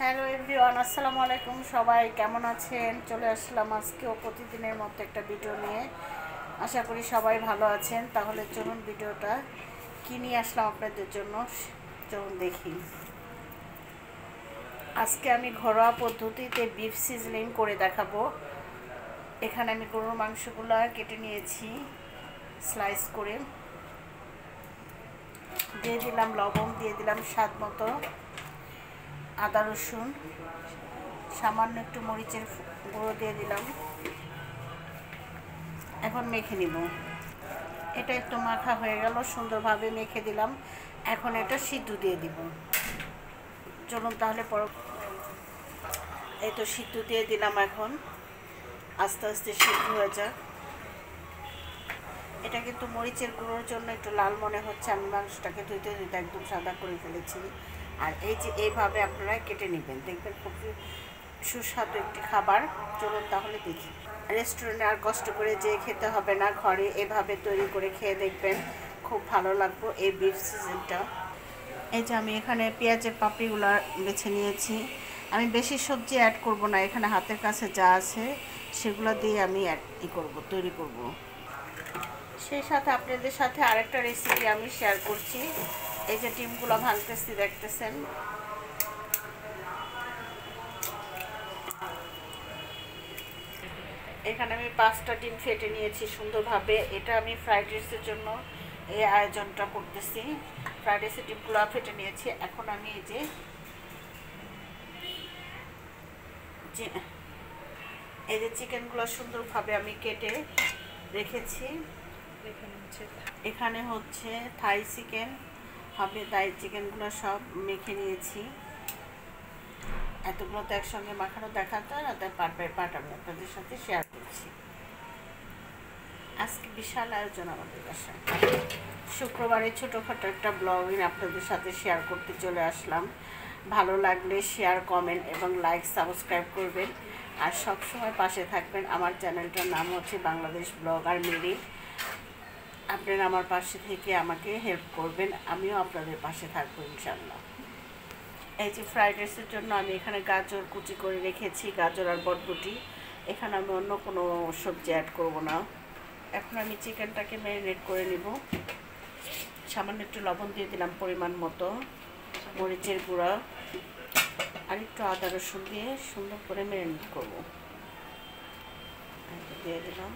Hello everyone, আসসালামু আলাইকুম। সবাই কেমন আছেন? চলে আসলাম আজকেও প্রতিদিনের মতো একটা ভিডিও নিয়ে। আশা করি সবাই ভালো আছেন। তাহলে চলুন ভিডিওটা কী নিয়ে আসলাম আপনাদের জন্য, চলুন দেখি। আজকে আমি ঘরোয়া পদ্ধতিতে বিফ সিজলিং করে দেখাবো। এখানে আমি গরুর মাংসগুলো কেটে নিয়েছি স্লাইস করে, দিয়ে দিলাম লবণ, দিয়ে দিলাম স্বাদ মতো, আদা রসুন, সামান্য একটু মরিচের গুঁড়ো দিয়ে দিলাম। এখন মেখে নিব। এটা একটু মাখা হয়ে গেল, সুন্দরভাবে মেখে দিলাম। এখন এটা সিদ্ধ দিয়ে দিব। চলুন তাহলে এই তো সিদ্ধ দিয়ে দিলাম। এখন আস্তে আস্তে সিদ্ধ হয়ে যাক। এটা কিন্তু মরিচের গুঁড়োর জন্য একটু লাল মনে হচ্ছে। আমি মাংসটাকে ধুইতে ধুইতে একদম সাদা করে ফেলেছি। আর এই যে এইভাবে আপনারা কেটে নেবেন, দেখবেন খুব সুস্বাদু একটি খাবার। চলুন তাহলে দেখি। রেস্টুরেন্টে আর কষ্ট করে যেয়ে খেতে হবে না, ঘরে এভাবে তৈরি করে খেয়ে দেখবেন, খুব ভালো লাগবে এই বিফ সিজনটা। এই যে আমি এখানে পেঁয়াজের পাপড়িগুলো বেছে নিয়েছি। আমি বেশি সবজি অ্যাড করব না, এখানে হাতের কাছে যা আছে সেগুলো দিয়ে আমি তৈরি করব। সেই সাথে আপনাদের সাথে আরেকটা রেসিপি আমি শেয়ার করছি। এই যে ডিমগুলো ভাঙতেছি, দেখতেছেন। এখানে আমি 5টা ডিম ফেটে নিয়েছি সুন্দরভাবে। এটা আমি ফ্রাইড রাইসের জন্য এই আয়োজনটা করতেছি। ফ্রাইড রাইসের ডিমগুলো ফেটে নিয়েছি। এখন আমি এই যে চিকেনগুলো সুন্দরভাবে আমি কেটে রেখেছি। এখানে হচ্ছে থাই চিকেন হবে, তাই চিকেনগুলো সব মেখে নিয়েছি। এতগুলো তো একসঙ্গে মাখানো দেখাতে হয় না, তাই পাট আমি আপনাদের সাথে শেয়ার করছি। আজকে বিশাল আয়োজন আমাদের বাসায়। শুক্রবারে ছোটোখাটো একটা ব্লগিং আপনাদের সাথে শেয়ার করতে চলে আসলাম। ভালো লাগলে শেয়ার, কমেন্ট এবং লাইক, সাবস্ক্রাইব করবেন। আর সবসময় পাশে থাকবেন। আমার চ্যানেলটার নাম হচ্ছে বাংলাদেশ ব্লগার মেরি। আপনারা আমার পাশে থেকে আমাকে হেল্প করবেন, আমিও আপনাদের পাশে থাকবো ইনশাল্লাহ। এই যে ফ্রাইড রাইসের জন্য আমি এখানে গাজর কুচি করে রেখেছি, গাজর আর বটবটি। এখানে আমি অন্য কোনো সবজি অ্যাড করব না। এখন আমি চিকেনটাকে ম্যারিনেট করে নিব। সামান্য একটু লবণ দিয়ে দিলাম পরিমাণ মতো, মরিচের গুঁড়া আর একটু আদা রসুন দিয়ে সুন্দর করে ম্যারিনেট করব। দিয়ে দিলাম,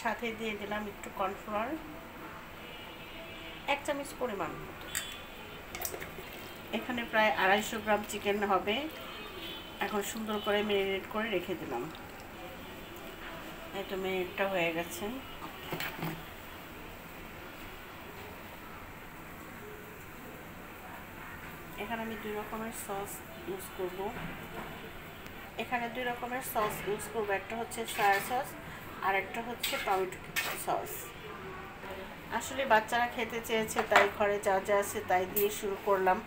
সাথে দিয়ে দিলাম একটু কর্নফ্লাওয়ার, 1 চামচ পরিমাণ মতো। এখানে প্রায় 250 গ্রাম চিকেন হবে। এখন সুন্দর করে ম্যারিনেট করে রেখে দিলাম। এই তো ম্যারিনেটটা হয়ে গেছে। এখানে আমি 2 রকমের সস ইউজ করব। একটা হচ্ছে সয়া সস আর একটা হচ্ছে টমেটো সস। আসলে বাচ্চারা খেতে চেয়েছে, তাই ঘরে যা যা আছে তাই দিয়ে শুরু করলাম।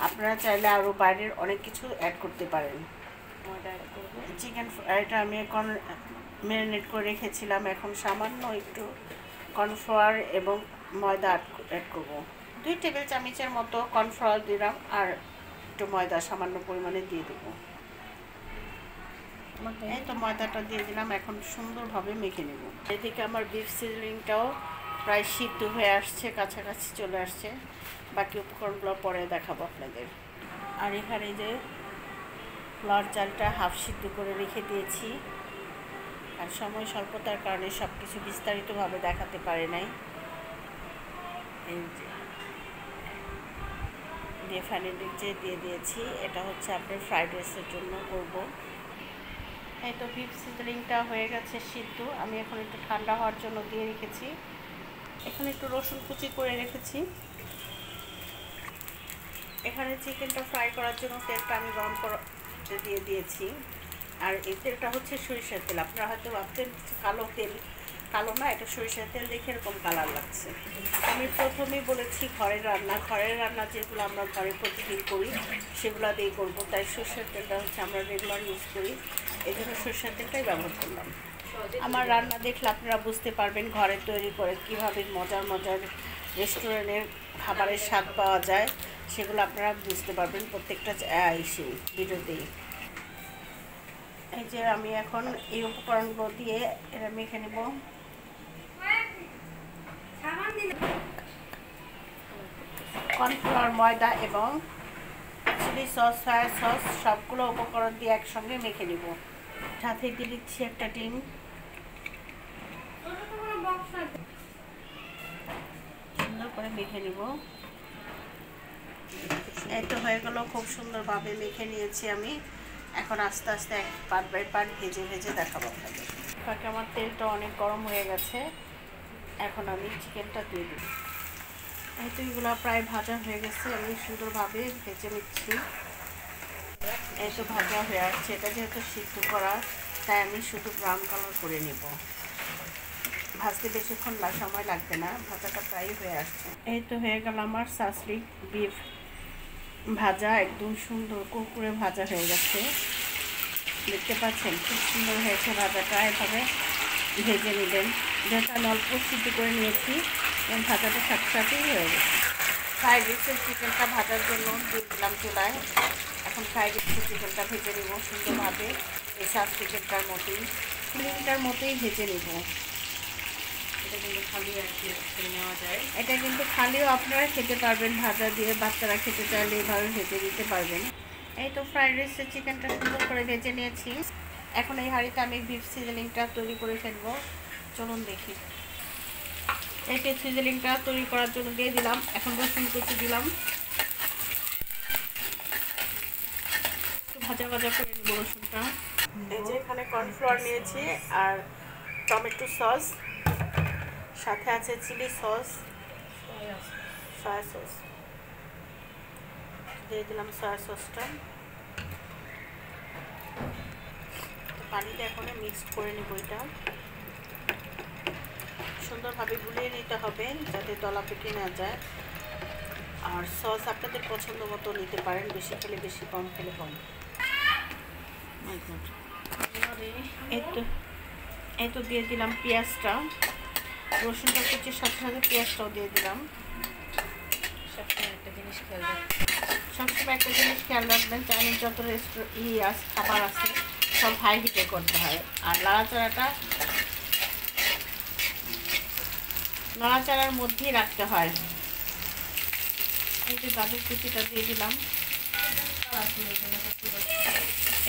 আপনারা চাইলে আরও বাইরের অনেক কিছু অ্যাড করতে পারেন। চিকেন ফ্রাইটা আমি ম্যারিনেট করে রেখেছিলাম। এখন সামান্য একটু কর্নফ্লাওয়ার এবং ময়দা অ্যাড করব। 2 টেবিল চামচের মতো কর্নফ্লাওয়ার দিলাম আর একটু ময়দা সামান্য পরিমাণে দিয়ে দেবো। এই তো ময়দাটা দিয়ে দিলাম। এখন সুন্দরভাবে মেখে নেব। এদিকে আমার বিফ সিজলিংটাও প্রায় সিদ্ধ হয়ে আসছে, কাছাকাছি চলে আসছে। বাকি উপকরণগুলো পরে দেখাবো আপনাদের। আর এখানে যে লাল চালটা হাফ সিদ্ধ করে রেখে দিয়েছি। আর সময় স্বল্পতার কারণে সব কিছু বিস্তারিতভাবে দেখাতে পারে নাই। এই যে দিয়ে ফ্যানিলিক যে দিয়ে দিয়েছি, এটা হচ্ছে আপনার ফ্রাইড রাইসের জন্য করব। এই তো বিফ সিজলিংটা হয়ে গেছে সিদ্ধ। আমি এখন একটু ঠান্ডা হওয়ার জন্য দিয়ে রেখেছি। এখানে একটু রসুন কুচি করে রেখেছি। এখানে চিকেনটা ফ্রাই করার জন্য তেলটা আমি গরম করতে দিয়ে দিয়েছি। আর এই তেলটা হচ্ছে সরিষার তেল। আপনারা হয়তো ভাবছেন কালো তেল, কালো না, এটা সরিষার তেল, দেখে এরকম কালার লাগছে। আমি প্রথমেই বলেছি ঘরের রান্না যেগুলো আমরা ঘরে প্রতিদিন করি সেগুলো দিয়ে করবো, তাই সরষের তেলটা হচ্ছে আমরা রেগুলার ইউজ করি, এই জন্য সরষের তেলটাই ব্যবহার করলাম। আমার রান্না দেখলে আপনারা বুঝতে পারবেন ঘরে তৈরি করে কীভাবে মজার রেস্টুরেন্টের খাবারের স্বাদ পাওয়া যায়। সেগুলো আপনারা বুঝতে পারবেন প্রত্যেকটা ভিডিওতেই। এই যে আমি এখন এই উপকরণগুলো দিয়ে এটা মেখে নেব। কর্নফ্লাওয়ার, ময়দা এবং চিলি সস, সয়া সস সবগুলো উপকরণ দিয়ে একসঙ্গে মেখে নেব। সাথে দিয়ে দিচ্ছি একটা ডিম। সুন্দর করে মেখে নেব। এই তো হয়ে গেল, খুব সুন্দরভাবে মেখে নিয়েছি আমি। এখন আস্তে আস্তে পার্ট বাই পার্ট ভেজে ভেজে দেখাবো আপনাদের। ফাঁকে আমার তেলটা অনেক গরম হয়ে গেছে, এখন আমি চিকেনটা দিয়ে দিই। এই তো এগুলো প্রায় ভাজা হয়ে গেছে, আমি সুন্দরভাবে ভেজে নিচ্ছি। এই তো ভাজা হয়ে আসছে, এটা যেহেতু সিদ্ধ করা তাই আমি শুধু ব্রাউন কালার করে নেব। ভাজতে বেশিক্ষণ সময় লাগবে না, ভাজাটা প্রায় হয়ে আসছে। এই তো হয়ে গেল আমার সাসলিক বিফ ভাজা, একদম সুন্দর কুরকুরে ভাজা হয়ে গেছে। দেখতে পাচ্ছেন খুব সুন্দর হয়েছে ভাজাটা। এভাবে ভেজে নেবেন। যেটা আমি অল্প সিদ্ধ করে নিয়েছি এবং ভাজাটা সাথে সাথেই হয়ে গেছে। ফ্রাইড রাইসের চিকেনটা ভাজার জন্য দিয়ে দিলাম চুলায়। এখন ফ্রাইড রাইসের চিকেনটা ভেজে নেব সুন্দরভাবে, এই চিকেনটার মতোই, চিকেনটার মতোই ভেজে নেব। এটা কিন্তু খালি আর কি নেওয়া যায়, এটা কিন্তু খালিও আপনারা খেতে পারবেন ভাজা দিয়ে, বাচ্চারা খেতে চাইলে এভাবে ভেজে দিতে পারবেন। এই তো ফ্রাইড রাইসের চিকেনটা সুন্দর করে ভেজে নিয়েছি। এখন এই হাঁড়িতে আমি বিফ সিজনিংটা তৈরি করে ফেলবো। চলুন দেখি। এই বিফ সিজনিংটা তৈরি করার জন্য দিয়ে দিলাম, এখন রসুন কুচি দিলাম, একটু ভাজা ভাজা করে নেব রসুনটা। এই যে এখানে কর্নফ্লাওয়ার নিয়েছি আর টমেটো সস, সাথে আছে চিলি সস, সয়া সস দিয়ে দিলাম। সয়া সসটা পানিতে এখন মিক্স করে নেব। এটা সুন্দরভাবে গুলিয়ে নিতে হবে যাতে দলা পেটে না যায়। আর সস আপনাদের পছন্দ মতো নিতে পারেন, বেশি খেলে বেশি, কম খেলে কম। এই তো দিয়ে দিলাম পেঁয়াজটা, রসুনটা কুচির সাথে সাথে পেঁয়াজটাও দিয়ে দিলাম। সবসময় একটা জিনিস খেয়াল রাখবেন, চাইনিজ যত খাবার আছে সব হাই হিটে করতে হয়। আর নাড়াচাড়ার মধ্যেই রাখতে হয়। এই যে গাজর কুচিটা দিয়ে দিলাম,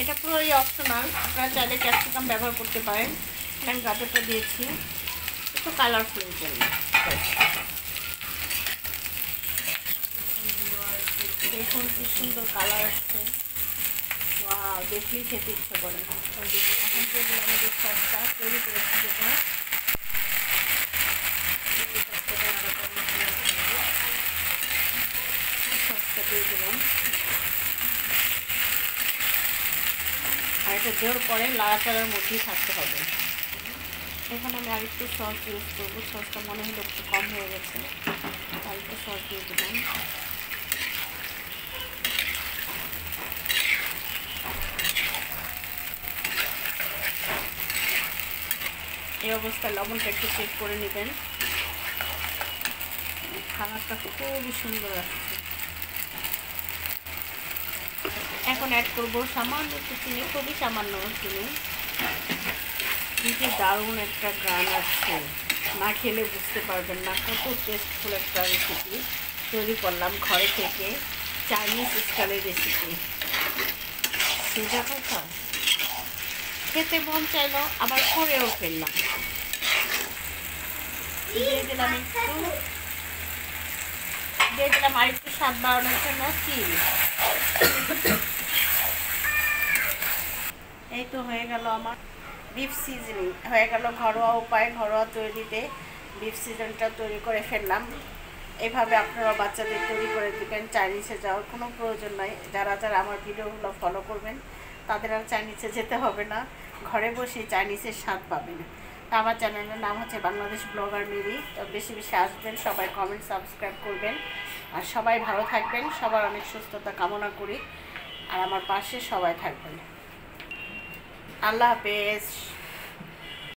এটা পুরোই অপশনাল, আপনারা চাইলে ক্যাপসিকাম ব্যবহার করতে পারেন। আমি গাজরটা দিয়েছি একটু কালারফুলের জন্য। দেখুন কি সুন্দর কালার আসছে, ওয়াও, দেখলেই খেতে ইচ্ছে করে। এখন যেগুলো আমাদের সসটা তৈরি করেছি, যেটা সসটা দিয়ে দিলাম। আর এটা দেওয়ার পরে নাড়াচাড়ার মধ্যেই থাকতে হবে। এখানে আমি আরেকটু সস ইউজ করবো, সসটা মনে হলো একটু কম হয়ে গেছে, আরেকটু সস দিয়ে দিলাম। এই অবস্থায় লবণটা একটু চেক করে নেবেন। খাবারটা খুবই সুন্দর আসছে। এখন অ্যাড করবো সামান্য একটু চিনি, খুবই সামান্য চিনি। দিতে দারুণ একটা গান আসছে, না খেলে বুঝতে পারবেন না কত টেস্টফুল একটা রেসিপি তৈরি করলাম ঘরে থেকে, চাইনিজ স্টাইলের রেসিপি। সোজা কথা, খেতে মন চাইলো, আবার করেও ফেললাম। দিয়ে দিলাম আরেকটু স্বাদ বাড়ানোর জন্য চিনি। এই তো হয়ে গেল আমার বিফ সিজনিং, হয়ে গেল ঘরোয়া উপায়ে, ঘরোয়া তৈরিতে বিফ সিজনটা তৈরি করে ফেললাম। এভাবে আপনারা বাচ্চাদের তৈরি করে দেবেন, চাইনিজে যাওয়ার কোনো প্রয়োজন নাই। যারা আমার ভিডিওগুলো ফলো করবেন তাদের আর চাইনিজে যেতে হবে না, ঘরে বসে চাইনিজের স্বাদ পাবেন। আমার চ্যানেলের নাম হচ্ছে বাংলাদেশ ব্লগার মিরি। তো বেশি বেশি আসবেন, সবাই কমেন্ট সাবস্ক্রাইব করবেন, আর সবাই ভালো থাকবেন। সবার অনেক সুস্থতা কামনা করি, আর আমার পাশে সবাই থাকবেন। আল্লাহ হাফেজ।